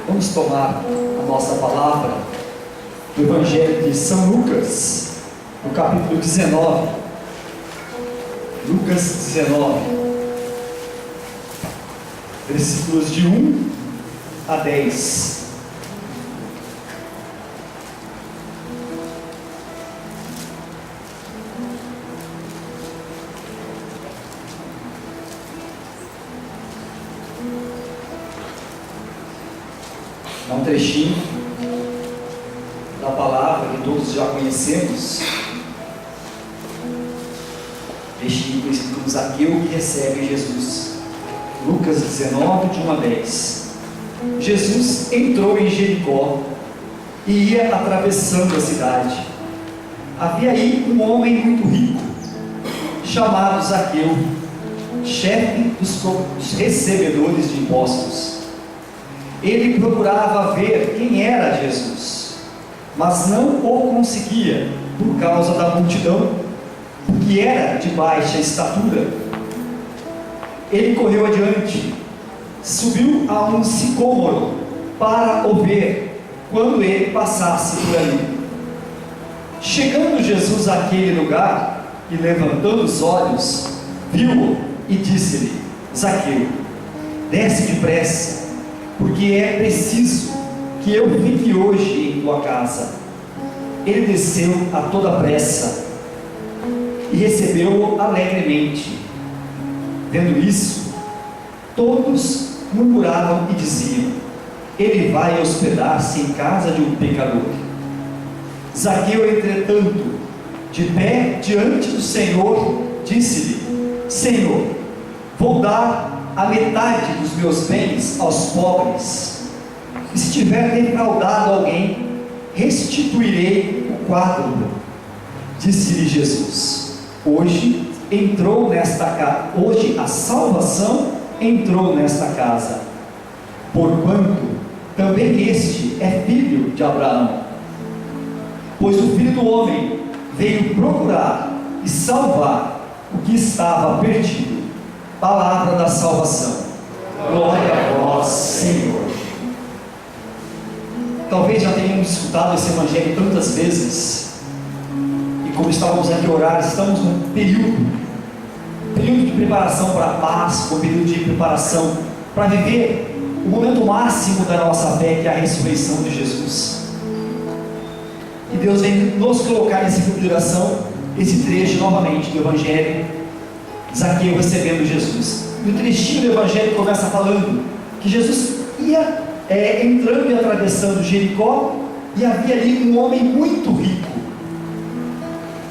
Vamos tomar a nossa palavra do Evangelho de São Lucas, no capítulo 19. Lucas 19, versículos de 1 a 10. É um trechinho da palavra que todos já conhecemos, trechinho conhecido como Zaqueu, que recebe Jesus. Lucas 19, de 1 a 10. Jesus entrou em Jericó e ia atravessando a cidade. Havia aí um homem muito rico, chamado Zaqueu, chefe dos recebedores de impostos. Ele procurava ver quem era Jesus, mas não o conseguia por causa da multidão, porque era de baixa estatura. Ele correu adiante, subiu a um sicômoro para o ver quando ele passasse por ali. Chegando Jesus àquele lugar e levantando os olhos, viu-o e disse-lhe: Zaqueu, desce depressa, porque é preciso que eu fique hoje em tua casa. Ele desceu a toda pressa e recebeu-o alegremente. Vendo isso, todos murmuravam e diziam: ele vai hospedar-se em casa de um pecador. Zaqueu, entretanto, de pé diante do Senhor, disse-lhe: Senhor, vou dar a metade dos meus bens aos pobres, e se tiver defraudado alguém, restituirei o quádruplo. Disse-lhe Jesus: hoje a salvação entrou nesta casa, porquanto também este é filho de Abraão. Pois o Filho do Homem veio procurar e salvar o que estava perdido. Palavra da salvação. Glória a vós, Senhor. Talvez já tenhamos escutado esse Evangelho tantas vezes, e como estávamos aqui a orar, estamos num período de preparação para a Páscoa, um período de preparação para viver o momento máximo da nossa fé, que é a ressurreição de Jesus. E Deus vem nos colocar nessa consideração, esse trecho novamente do Evangelho, Zaqueu recebendo Jesus. E o trechinho do Evangelho começa falando que Jesus ia entrando e atravessando Jericó, e havia ali um homem muito rico.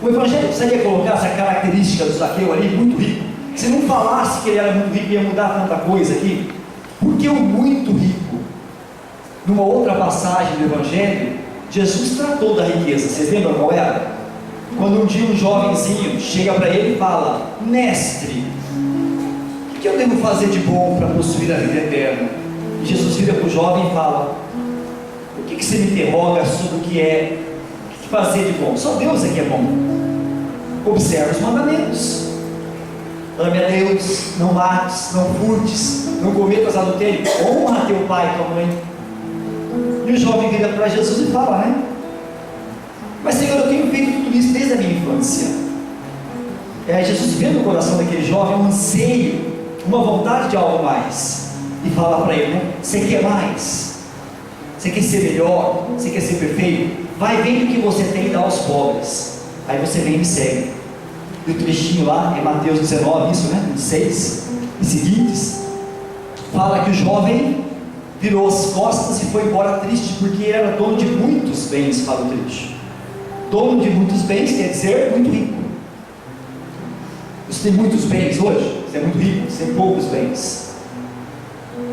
O Evangelho precisaria colocar essa característica do Zaqueu ali, muito rico. Se não falasse que ele era muito rico, ia mudar tanta coisa aqui. Porque o muito rico, numa outra passagem do Evangelho, Jesus tratou da riqueza. Vocês lembram qual era? Quando um dia um jovenzinho chega para ele e fala: Mestre, o que eu devo fazer de bom para possuir a vida eterna? E Jesus vira para o jovem e fala: o que você me interroga sobre o que é fazer de bom? Só Deus é que é bom. Observa os mandamentos: ame a Deus, não mates, não furtes, não cometas adultério, honra teu pai e tua mãe. E o jovem vira para Jesus e fala, né? Mas Senhor, eu tenho feito tudo isso desde a minha infância. Jesus vê no coração daquele jovem um anseio, uma vontade de algo mais, e fala para ele, né? Você quer mais? Você quer ser melhor? Você quer ser perfeito? Vai vendo o que você tem e dá aos pobres. Aí você vem e me segue. E o trechinho lá é Mateus 19, isso, né? 6 e seguintes, fala que o jovem virou as costas e foi embora triste, porque ele era dono de muitos bens. Fala o trecho. Dono de muitos bens quer dizer muito rico. Você tem muitos bens hoje? Você é muito rico? Você tem poucos bens?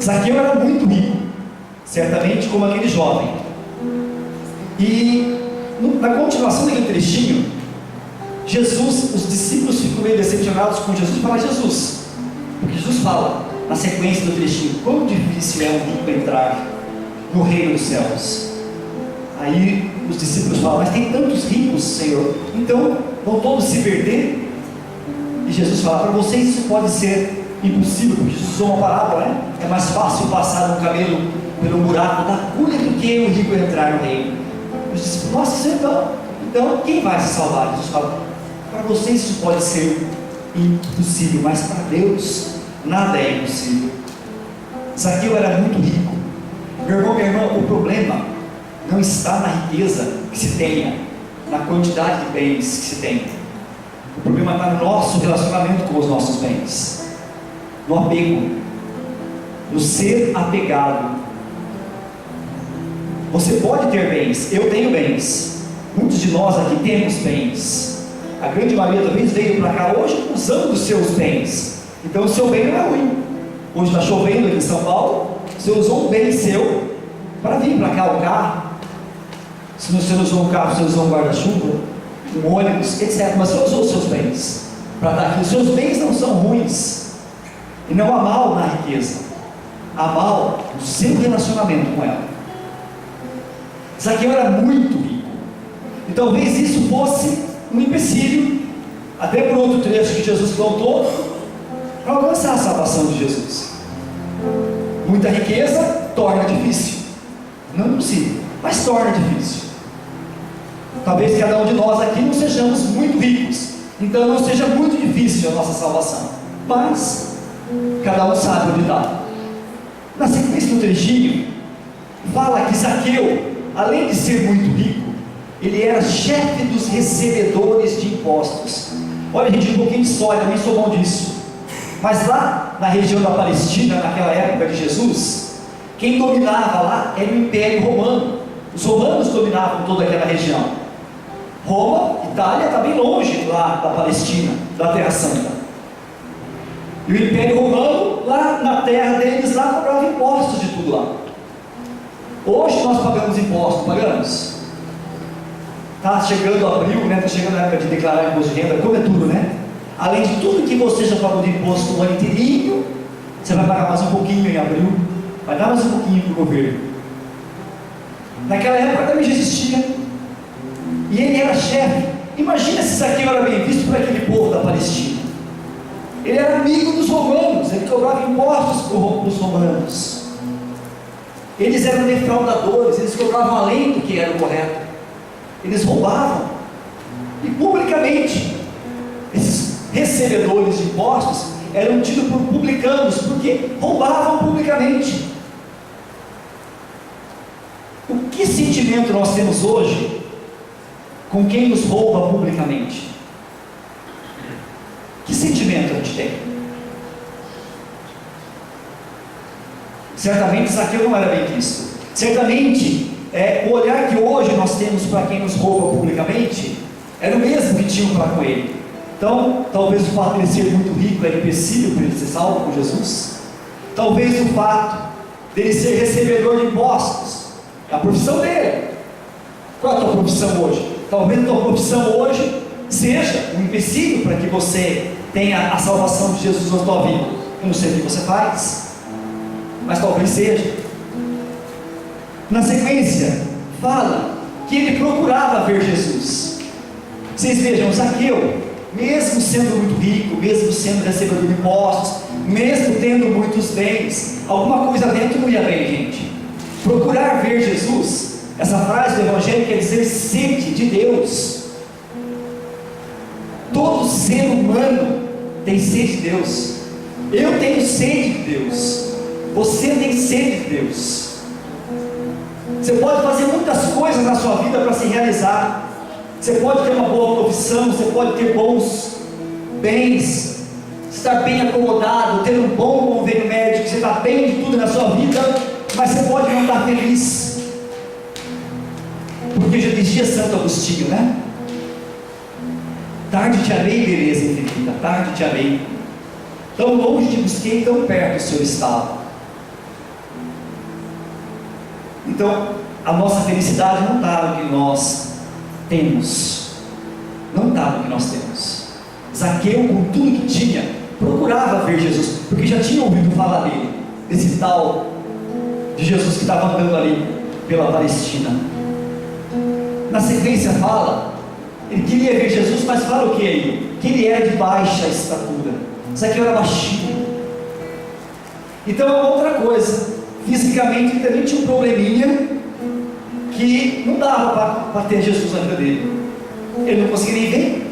Zaqueu era muito rico, certamente como aquele jovem. E na continuação daquele trechinho, Jesus, os discípulos ficam meio decepcionados com Jesus e falam: Jesus, porque Jesus fala na sequência do trechinho, quão difícil é um rico entrar no reino dos céus. Aí os discípulos falam: mas tem tantos ricos, Senhor, então vão todos se perder? E Jesus fala: para vocês isso pode ser impossível, porque Jesus usou uma parábola, né? É mais fácil passar um camelo pelo buraco da agulha do que o rico entrar no reino. Jesus disse: nossa, isso então quem vai se salvar? Jesus fala: para vocês isso pode ser impossível, mas para Deus nada é impossível. Zaqueu era muito rico. Meu irmão, minha irmã, o problema não está na riqueza que se tenha, na quantidade de bens que se tem. O problema está no nosso relacionamento com os nossos bens, no apego, no ser apegado. Você pode ter bens, eu tenho bens, muitos de nós aqui temos bens. A grande maioria talvez veio para cá hoje usando os seus bens. Então o seu bem não é ruim. Hoje está chovendo aqui em São Paulo, você usou um bem seu para vir para cá, o carro. Se você não usou um carro, você usou um guarda-chuva, um ônibus, etc. Mas você usou os seus bens para estar aqui. Os seus bens não são ruins. E não há mal na riqueza, há mal no seu relacionamento com ela. Zaqueu era muito rico, e talvez isso fosse um empecilho, até por outro trecho que Jesus contou, para alcançar a salvação de Jesus. Muita riqueza torna difícil, não impossível, mas torna difícil. Talvez cada um de nós aqui não sejamos muito ricos, então não seja muito difícil a nossa salvação, mas cada um sabe onde está. Na sequência do trechinho, fala que Zaqueu, além de ser muito rico, ele era chefe dos recebedores de impostos. Olha, gente, um pouquinho de história, eu nem sou bom disso. Mas lá na região da Palestina, naquela época de Jesus, quem dominava lá era o Império Romano. Os romanos dominavam toda aquela região. Roma, Itália, está bem longe lá da Palestina, da Terra Santa. E o Império Romano, lá na terra deles, lá cobrava impostos de tudo lá. Hoje nós pagamos impostos, pagamos. Está chegando abril, né? Está chegando a época de declarar imposto de renda, como é tudo, né? Além de tudo que você já pagou de imposto o ano inteirinho, você vai pagar mais um pouquinho em abril, vai dar mais um pouquinho para o governo. Naquela época também já existia, e ele era chefe. Imagina se Zaqueu era bem visto por aquele povo da Palestina. Ele era amigo dos romanos, ele cobrava impostos para os romanos. Eles eram defraudadores, eles cobravam além do que era o correto. Eles roubavam, e publicamente, esses recebedores de impostos eram tidos por publicanos, porque roubavam publicamente. O que sentimento nós temos hoje com quem nos rouba publicamente? Que sentimento a gente tem? Certamente Zaqueu não era bem visto. Certamente o olhar que hoje nós temos para quem nos rouba publicamente era o mesmo que tinham para com ele. Então, talvez o fato de ele ser muito rico era empecilho para ele ser salvo por Jesus. Talvez o fato de ele ser recebedor de impostos, é a profissão dele. Qual é a tua profissão hoje? Talvez a tua profissão hoje seja um empecilho para que você tenha a salvação de Jesus na tua vida. Eu não sei o que você faz, mas talvez seja. Na sequência, fala que ele procurava ver Jesus. Vocês vejam, Zaqueu, mesmo sendo muito rico, mesmo sendo recebedor de impostos, mesmo tendo muitos bens, alguma coisa dentro não ia bem, gente. Procurar ver Jesus, essa frase do Evangelho quer dizer sede de Deus. Todo ser humano tem sede de Deus. Eu tenho sede de Deus. Você tem sede de Deus. Você pode fazer muitas coisas na sua vida para se realizar. Você pode ter uma boa profissão, você pode ter bons bens, estar bem acomodado, ter um bom convênio médico, você está bem de tudo na sua vida, mas você pode não estar feliz. Porque já dizia Santo Agostinho, né? Tarde te amei, beleza infinita, tarde te amei. Tão longe te busquei, tão perto o Senhor estava. Então, a nossa felicidade não está no que nós temos, não está no que nós temos. Zaqueu, com tudo que tinha, procurava ver Jesus, porque já tinha ouvido falar dele, desse tal de Jesus que estava andando ali pela Palestina. Na sequência fala, ele queria ver Jesus, mas fala o que aí? Que ele era de baixa estatura. Zaqueu era baixinho, Então é uma outra coisa. Fisicamente ele também tinha um probleminha que não dava para ter Jesus na vida dele. Ele não conseguia nem ver.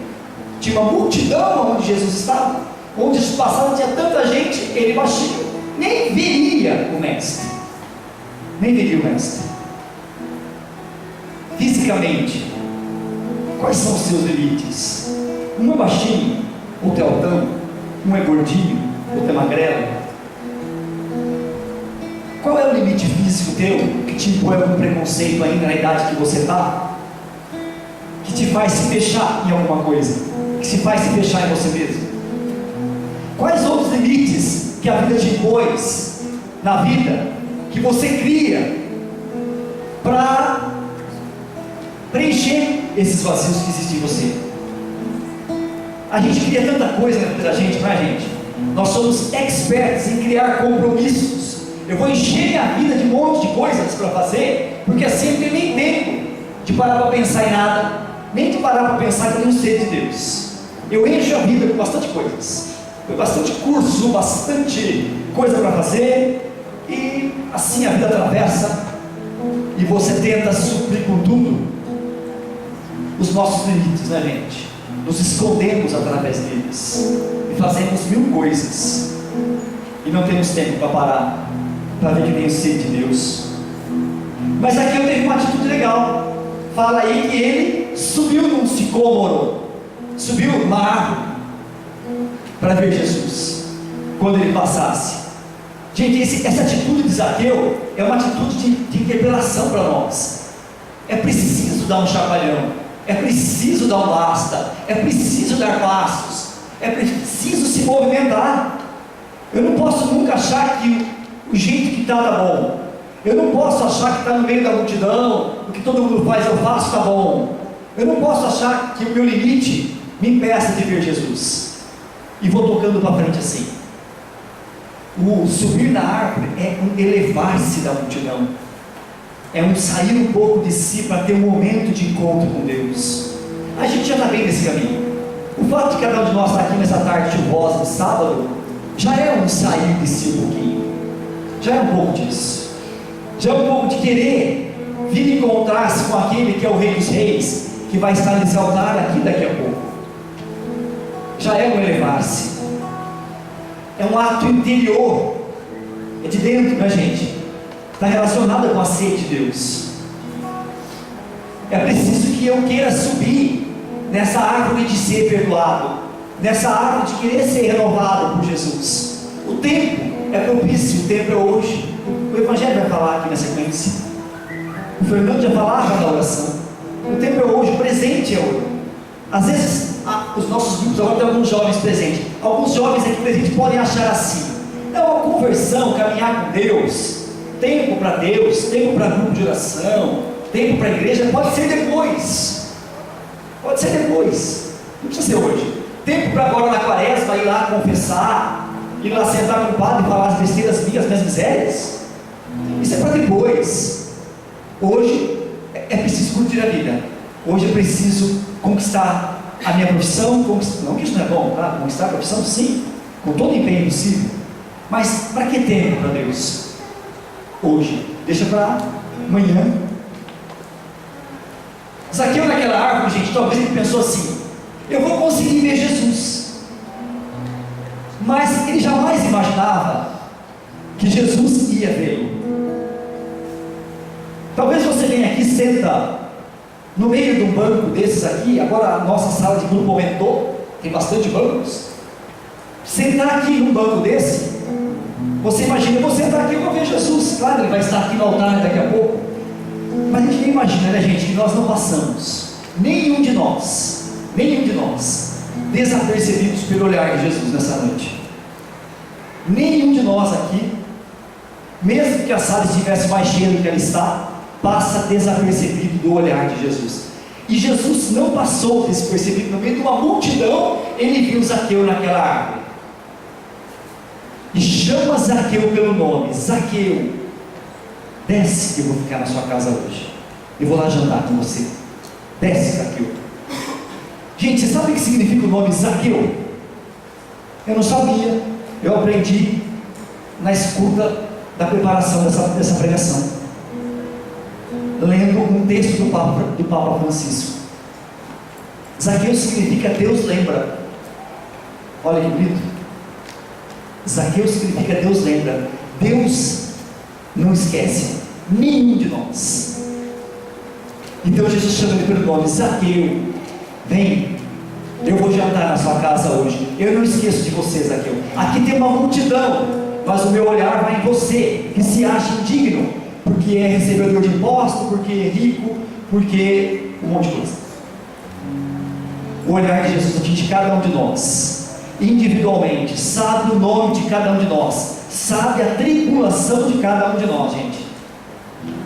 Tinha uma multidão onde Jesus estava, onde Jesus passava, tinha tanta gente, ele baixinho, nem veria o mestre. Nem veria o mestre. Fisicamente, quais são os seus limites? Um é baixinho, outro é altão, um é gordinho, outro é magrelo. Qual é o limite físico teu que te impõe algum preconceito ainda na idade que você está? Que te faz se fechar em alguma coisa? Que te faz se fechar em você mesmo? Quais outros limites que a vida te impôs na vida, que você cria para preencher esses vazios que existem em você? A gente cria tanta coisa na vida da gente, não é, gente? Nós somos experts em criar compromissos. Eu vou encher minha vida de um monte de coisas para fazer, porque assim eu não tenho nem tempo de parar para pensar em nada, nem de parar para pensar que eu tenho sede de Deus. Eu encho a vida com bastante coisas, com bastante curso, bastante coisa para fazer, e assim a vida atravessa, e você tenta suprir com tudo os nossos limites, né, gente? Nos escondemos através deles, e fazemos mil coisas, e não temos tempo para parar para ver que tenho sede de Deus. Mas aqui eu tenho uma atitude legal. Fala aí que ele subiu num sicômoro, subiu numa árvore para ver Jesus quando ele passasse. Gente, essa atitude de Zaqueu é uma atitude de interpelação para nós. É preciso dar um chacoalhão, é preciso dar um basta, é preciso dar passos, é preciso se movimentar. Eu não posso nunca achar que o jeito que está bom. Eu não posso achar que está no meio da multidão, o que todo mundo faz eu faço está bom. Eu não posso achar que o meu limite me impeça de ver Jesus. E vou tocando para frente assim. O subir na árvore é um elevar-se da multidão. É um sair um pouco de si para ter um momento de encontro com Deus. A gente já está bem nesse caminho. O fato de cada um de nós estar aqui nessa tarde chuvosa de sábado já é um sair de si um pouquinho. Já é um pouco disso. Já é um pouco de querer vir encontrar-se com aquele que é o Rei dos Reis, que vai estar nesse altar aqui daqui a pouco. Já é um elevar-se. É um ato interior. É de dentro, né, gente? Está relacionado com a sede de Deus. É preciso que eu queira subir nessa árvore de ser perdoado, nessa árvore de querer ser renovado por Jesus. O tempo é propício, o tempo é hoje. O Evangelho vai falar aqui na sequência. O Fernando já falava na oração. O tempo é hoje, o presente é hoje. Às vezes, os nossos grupos agora tem alguns jovens presentes. Alguns jovens aqui presentes podem achar assim: não, a conversão, caminhar com Deus, tempo para Deus, tempo para grupo de oração, tempo para a igreja, pode ser depois. Pode ser depois. Não precisa ser hoje. Tempo para agora na quaresma, ir lá confessar, ir lá sentar com o padre e falar as besteiras minhas misérias. Isso é para depois. Hoje é preciso curtir a vida. Hoje é preciso conquistar a minha profissão. Não que isso não é bom, tá? Conquistar a profissão, sim, com todo o empenho possível. Mas para que tempo para Deus? Hoje. Deixa para amanhã. Zaqueu naquela árvore, gente, talvez ele pensou assim: eu vou conseguir ver Jesus. Mas ele jamais imaginava que Jesus ia vê-lo. Talvez você venha aqui, senta no meio de um banco desses aqui. Agora a nossa sala de grupo aumentou, tem bastante bancos. Sentar aqui num banco desse, você imagina: eu vou sentar aqui e vou ver Jesus. Claro, ele vai estar aqui no altar daqui a pouco. Mas a gente nem imagina, né, gente, que nós não passamos, nenhum de nós, desapercebidos pelo olhar de Jesus nessa noite. Nenhum de nós aqui, mesmo que a sala estivesse mais cheia do que ela está, passa desapercebido do olhar de Jesus. E Jesus não passou despercebido. No meio de uma multidão, ele viu Zaqueu naquela árvore e chama Zaqueu pelo nome: Zaqueu, desce que eu vou ficar na sua casa hoje, eu vou lá jantar com você. Desce, Zaqueu. Gente, você sabe o que significa o nome Zaqueu? Eu não sabia, eu aprendi na escuta da preparação dessa pregação, lendo um texto do Papa Francisco. Zaqueu significa Deus lembra. Olha que bonito. Zaqueu significa Deus lembra. Deus não esquece nenhum de nós. Então Jesus chama ele pelo nome: Zaqueu, vem, eu vou jantar na sua casa hoje. Eu não esqueço de você, Zaqueu. Aqui tem uma multidão, mas o meu olhar vai em você, que se acha indigno, porque é recebedor de impostos, porque é rico, porque um monte de coisa. O olhar de Jesus atinge cada um de nós, individualmente, sabe o nome de cada um de nós, sabe a tribulação de cada um de nós, gente.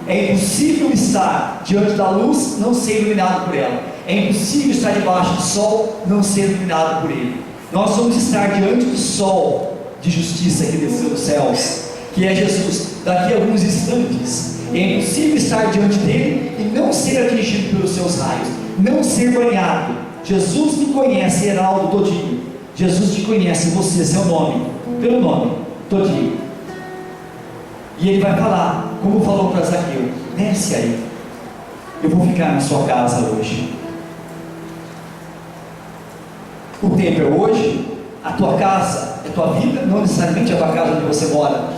É impossível estar diante da luz, não ser iluminado por ela. É impossível estar debaixo do sol, não ser iluminado por ele. Nós vamos estar diante do sol de justiça que desceu dos céus, que é Jesus, daqui a alguns instantes. É impossível estar diante dele e não ser atingido pelos seus raios, não ser banhado. Jesus me conhece, Heraldo, todinho. Jesus te conhece, você, seu nome, pelo nome, todinho. E ele vai falar, como falou para Zaqueu: desce aí, eu vou ficar na sua casa hoje. O tempo é hoje, a tua casa é a tua vida, não necessariamente a tua casa onde você mora.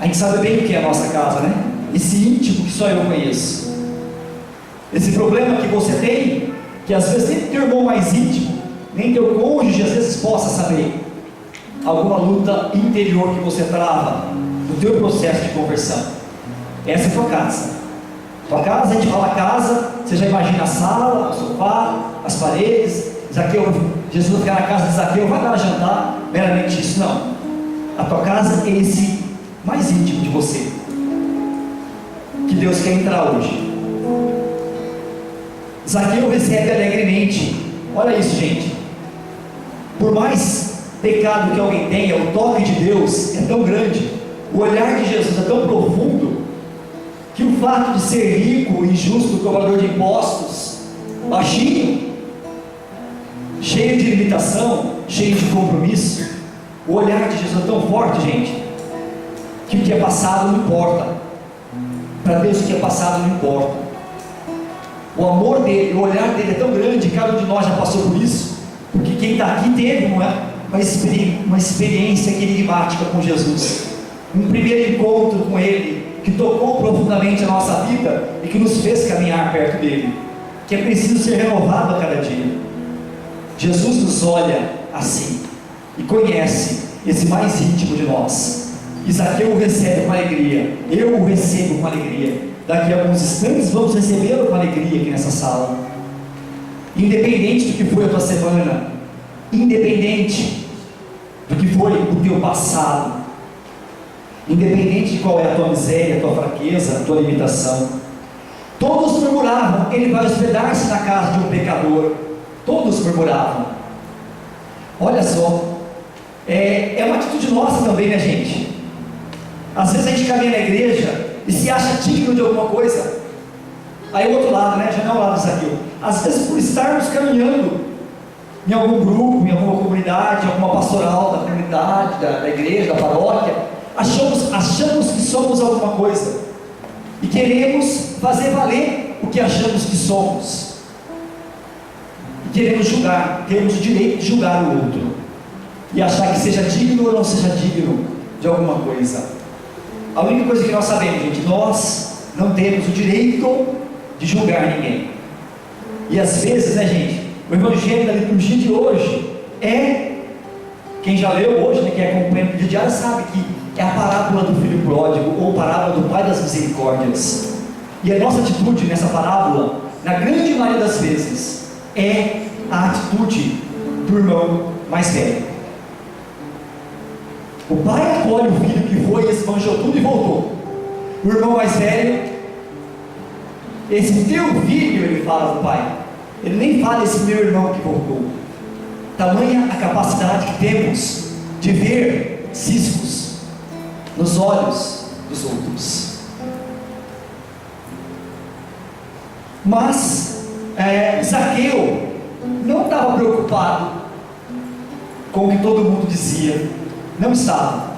A gente sabe bem o que é a nossa casa, né? Esse íntimo que só eu conheço. Esse problema que você tem, que às vezes nem teu irmão mais íntimo, nem teu cônjuge às vezes possa saber. Alguma luta interior que você trava no teu processo de conversão. Essa é a tua casa. Tua casa, a gente fala casa, você já imagina a sala, o sofá, as paredes. Zaqueu, Jesus vai ficar na casa de Zaqueu, vai lá jantar, meramente isso. Não. A tua casa é esse mais íntimo de você, que Deus quer entrar hoje. Zaqueu recebe alegremente. Olha isso, gente. Por mais pecado que alguém tenha, o toque de Deus é tão grande, o olhar de Jesus é tão profundo, que o fato de ser rico, injusto, cobrador de impostos, baixinho, cheio de limitação, cheio de compromisso, o olhar de Jesus é tão forte, gente, que o que é passado não importa. Para Deus o que é passado não importa. O amor dele, o olhar dele é tão grande, cada um de nós já passou por isso, porque quem está aqui teve uma experiência enigmática com Jesus, um primeiro encontro com ele, que tocou profundamente a nossa vida e que nos fez caminhar perto dele, que é preciso ser renovado a cada dia. Jesus nos olha assim e conhece esse mais íntimo de nós. Zaqueu o recebe com alegria, eu o recebo com alegria. Daqui a alguns instantes vamos recebê-lo com alegria aqui nessa sala. Independente do que foi a tua semana, independente do que foi o teu passado, independente de qual é a tua miséria, a tua fraqueza, a tua limitação, todos murmuravam: ele vai hospedar-se na casa de um pecador. Todos murmuravam. Olha só, é uma atitude nossa também, né, gente? Às vezes a gente caminha na igreja e se acha digno de alguma coisa. Aí o outro lado, né? Já não é o lado disso aqui. Às vezes, por estarmos caminhando em algum grupo, em alguma comunidade, alguma pastoral da comunidade, da igreja, da paróquia, achamos que somos alguma coisa e queremos fazer valer o que achamos que somos. E queremos julgar, temos o direito de julgar o outro e achar que seja digno ou não seja digno de alguma coisa. A única coisa que nós sabemos, gente, nós não temos o direito de julgar ninguém. E às vezes, né, gente, o evangelho da liturgia de hoje quem já leu hoje, né, quem acompanha o dia diário, sabe que é a parábola do filho pródigo, ou parábola do pai das misericórdias. E a nossa atitude nessa parábola, na grande maioria das vezes, é a atitude do irmão mais velho. O pai acolhe o filho que foi, esbanjou tudo e voltou. O irmão mais velho, esse teu filho, ele fala do pai, ele nem fala esse meu irmão que voltou. Tamanha a capacidade que temos de ver ciscos nos olhos dos outros. Mas Zaqueu não estava preocupado com o que todo mundo dizia. Não estava.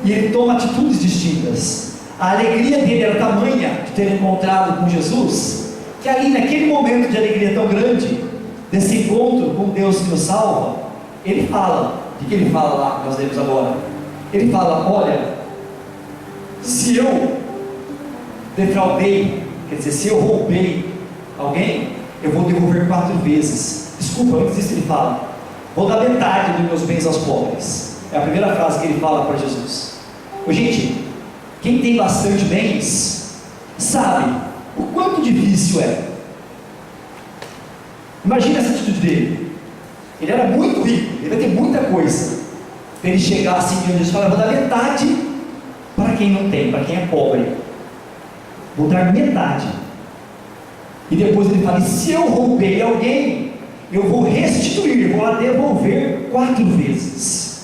e ele toma atitudes distintas. A alegria dele era tamanha de ter encontrado com Jesus, que ali naquele momento de alegria tão grande, desse encontro com Deus que nos salva, ele fala, o que ele fala lá que nós lemos agora? Ele fala: olha, se eu defraudei, quer dizer, se eu roubei alguém, eu vou devolver 4 vezes. Desculpa, antes disso ele fala: vou dar metade dos meus bens aos pobres. É a primeira frase que ele fala para Jesus. Ô, gente, quem tem bastante bens sabe o quanto difícil é. Imagina essa atitude dele. Ele era muito rico, ele vai ter muita coisa. Ele chegar assim diante de Jesus e falar: vou dar metade para quem não tem, para quem é pobre. Vou dar metade. E depois ele fala: e se eu roubei alguém, eu vou restituir, vou devolver 4 vezes.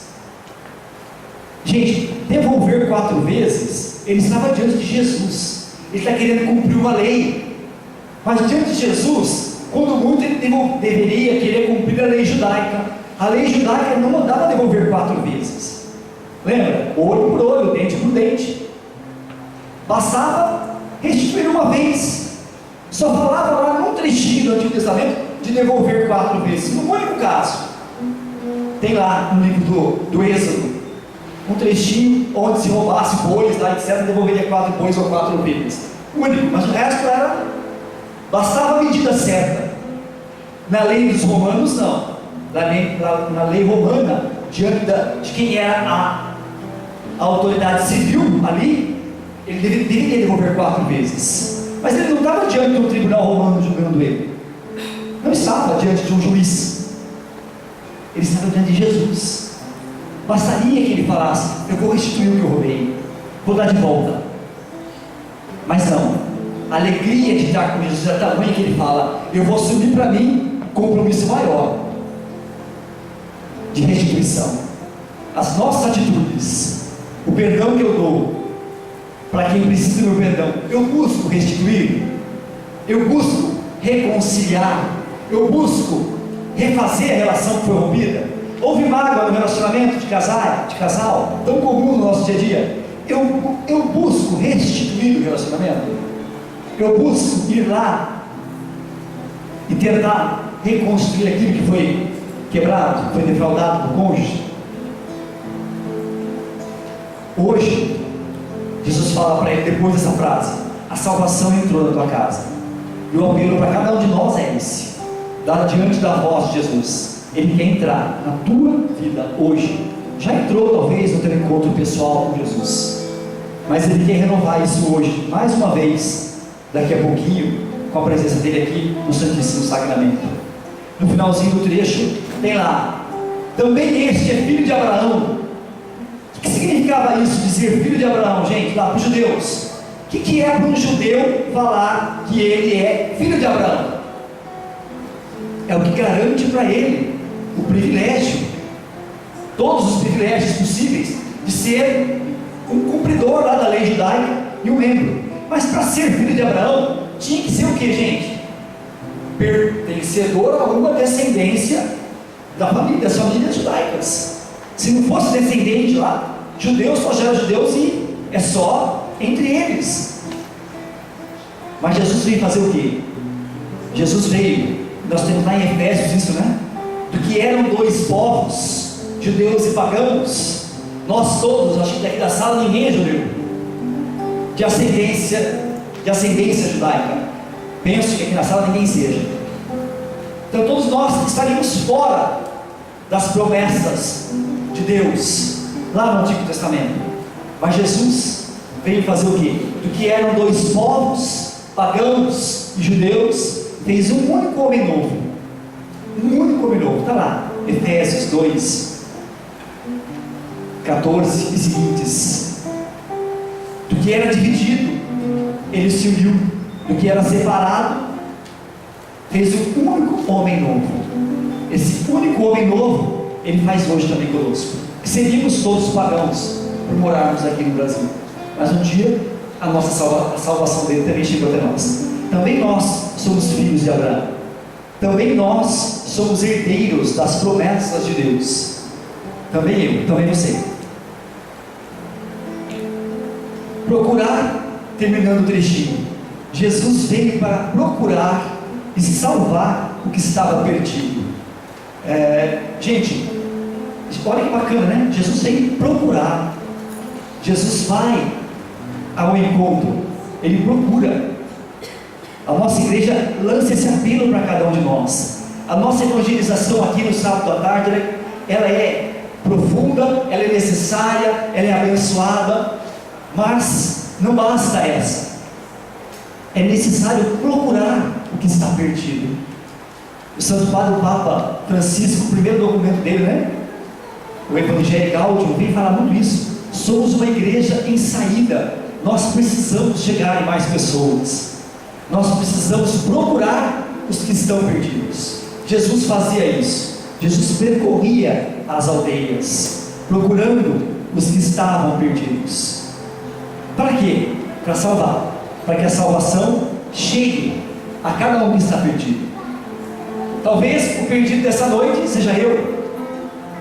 Gente, devolver 4 vezes, ele estava diante de Jesus. Ele está querendo cumprir uma lei. Mas diante de Jesus, quando muito, ele deveria querer cumprir a lei judaica. A lei judaica não mandava devolver 4 vezes. Lembra? Olho por olho, dente por dente. Bastava restituir uma vez. Só falava lá num trechinho do Antigo Testamento de devolver 4 vezes. No único caso, tem lá no livro do Êxodo um trechinho onde se roubasse bois lá, etc., devolveria 4 bois ou 4 ovelhas. Único, mas o resto era, bastava a medida certa. Na lei dos romanos, não. Na lei romana, diante de quem era a autoridade civil ali, ele deveria devolver 4 vezes. Mas ele não estava diante de um tribunal romano julgando ele. Não estava diante de um juiz. Ele estava diante de Jesus. Bastaria que ele falasse: eu vou restituir o que eu roubei, vou dar de volta. Mas não, a alegria de estar com Jesus é tamanha que ele fala: eu vou assumir para mim um compromisso maior de restituição. As nossas atitudes, o perdão que eu dou para quem precisa do meu perdão, eu busco restituir, eu busco reconciliar, eu busco refazer a relação que foi rompida. Houve mágoa no relacionamento de casal, tão comum no nosso dia a dia. Eu busco restituir o relacionamento. Eu busco ir lá e tentar reconstruir aquilo que foi quebrado, que foi defraudado do cônjuge. Hoje, Jesus fala para ele, depois dessa frase: a salvação entrou na tua casa. E o apelo para cada um de nós é esse: dar diante da voz de Jesus. Ele quer entrar na tua vida hoje. Já entrou talvez no teu encontro pessoal com Jesus, mas ele quer renovar isso hoje, mais uma vez, daqui a pouquinho, com a presença dele aqui no Santíssimo Sacramento. No finalzinho do trecho, tem lá: também este é filho de Abraão. O que significava isso, dizer filho de Abraão, gente, lá para os judeus? O que é para um judeu falar que ele é filho de Abraão? É o que garante para ele o privilégio, todos os privilégios possíveis, de ser um cumpridor lá da lei judaica e um membro. Mas para ser filho de Abraão, tinha que ser o que, gente? Pertencedor a uma descendência das famílias judaicas. Se não fosse descendente lá, judeus só geram judeus e é só entre eles. Mas Jesus veio fazer o quê? Jesus veio, nós temos lá em Efésios isso, né? Do que eram 2 povos, judeus e pagãos. Nós todos, acho que daqui da sala ninguém é judeu, de ascendência judaica. Penso que aqui na sala ninguém seja. Então todos nós estaríamos fora das promessas de Deus lá no Antigo Testamento. Mas Jesus veio fazer o quê? Do que eram 2 povos, pagãos e judeus, fez um único homem novo. Um único homem novo. Está lá, Efésios 2, 14 e seguintes. Do que era dividido, ele se uniu. Do que era separado, fez um único homem novo. Esse único homem novo, ele faz hoje também conosco. Que seríamos todos pagãos por morarmos aqui no Brasil. Mas um dia, a nossa salvação dele também chegou até nós. Também nós somos filhos de Abraão. Também nós somos herdeiros das promessas de Deus. Também eu, também você. Procurar, terminando o trechinho. Jesus veio para procurar e salvar o que estava perdido. Gente, olha que bacana, né? Jesus veio procurar. Jesus vai ao encontro, Ele procura. A nossa igreja lança esse apelo para cada um de nós. A nossa evangelização aqui no sábado à tarde, ela é profunda, ela é necessária, ela é abençoada, mas não basta essa. É necessário procurar o que está perdido. O Santo Padre, o Papa Francisco, o primeiro documento dele, né? O Evangelho Gaudium, vem falar muito isso. Somos uma igreja em saída. Nós precisamos chegar em mais pessoas. Nós precisamos procurar os que estão perdidos. Jesus fazia isso. Jesus percorria as aldeias, procurando os que estavam perdidos. Para quê? Para salvar. Para que a salvação chegue a cada um que está perdido. Talvez o perdido dessa noite seja eu,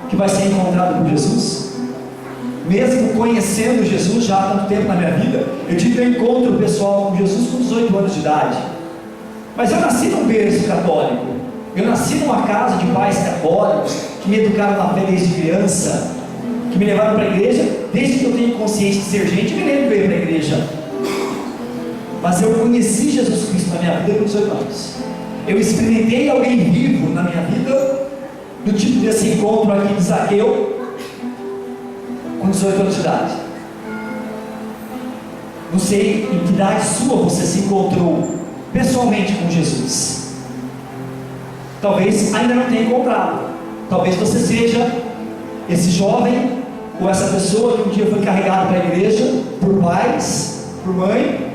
que vai ser encontrado por Jesus. Mesmo conhecendo Jesus já há tanto tempo na minha vida, eu tive um encontro pessoal com Jesus com 18 anos de idade. Mas eu nasci num berço católico. Eu nasci numa casa de pais católicos que me educaram na fé desde criança, que me levaram para a igreja. Desde que eu tenho consciência de ser gente, me lembro de ir para a igreja. Mas eu conheci Jesus Cristo na minha vida com 18 anos. Eu experimentei alguém vivo na minha vida, do tipo desse encontro aqui de Zaqueu, com 18 anos de idade. Não sei em que idade sua você se encontrou pessoalmente com Jesus. Talvez ainda não tenha encontrado. Talvez você seja esse jovem ou essa pessoa que um dia foi carregado para a igreja por pais, por mãe,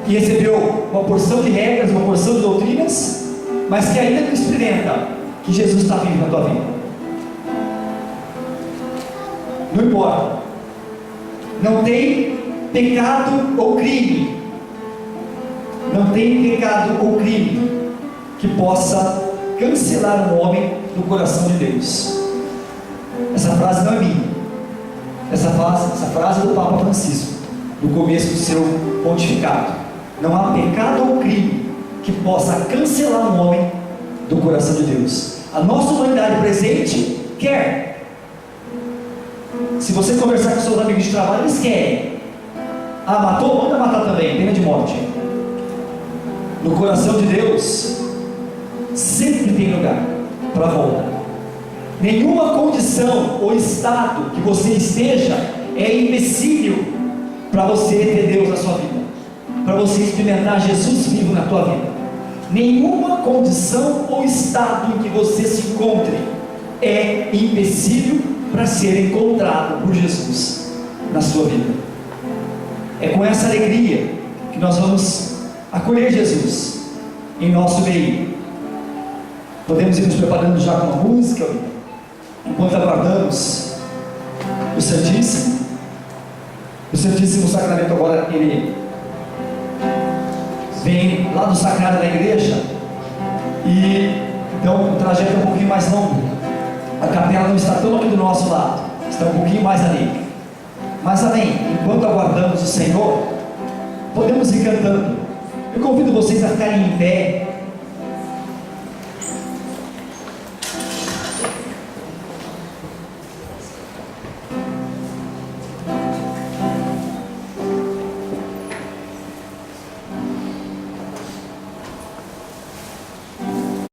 que recebeu uma porção de regras, uma porção de doutrinas, mas que ainda não experimenta que Jesus está vivo na tua vida. Não importa. Não tem pecado ou crime. Não tem pecado ou crime que possa cancelar um homem do coração de Deus. Essa frase não é minha. Essa frase é do Papa Francisco, no começo do seu pontificado. Não há pecado ou crime que possa cancelar um homem do coração de Deus. A nossa humanidade presente quer. Se você conversar com seus amigos de trabalho, eles querem. Ah, matou? Manda matar também, pena de morte. No coração de Deus sempre tem lugar para volta. Nenhuma condição ou estado que você esteja é empecilho para você ter Deus na sua vida, para você experimentar Jesus vivo na tua vida. Nenhuma condição ou estado em que você se encontre é empecilho para ser encontrado por Jesus na sua vida. É com essa alegria que nós vamos acolher Jesus em nosso meio. Podemos ir nos preparando já com uma música, enquanto aguardamos o Santíssimo. O Santíssimo Sacramento agora ele vem lá do sacrário da igreja, e então o trajeto é um pouquinho mais longo. A capela não está tão aqui do nosso lado, está um pouquinho mais ali. Mas amém, enquanto aguardamos o Senhor, podemos ir cantando. Eu convido vocês a ficarem em pé,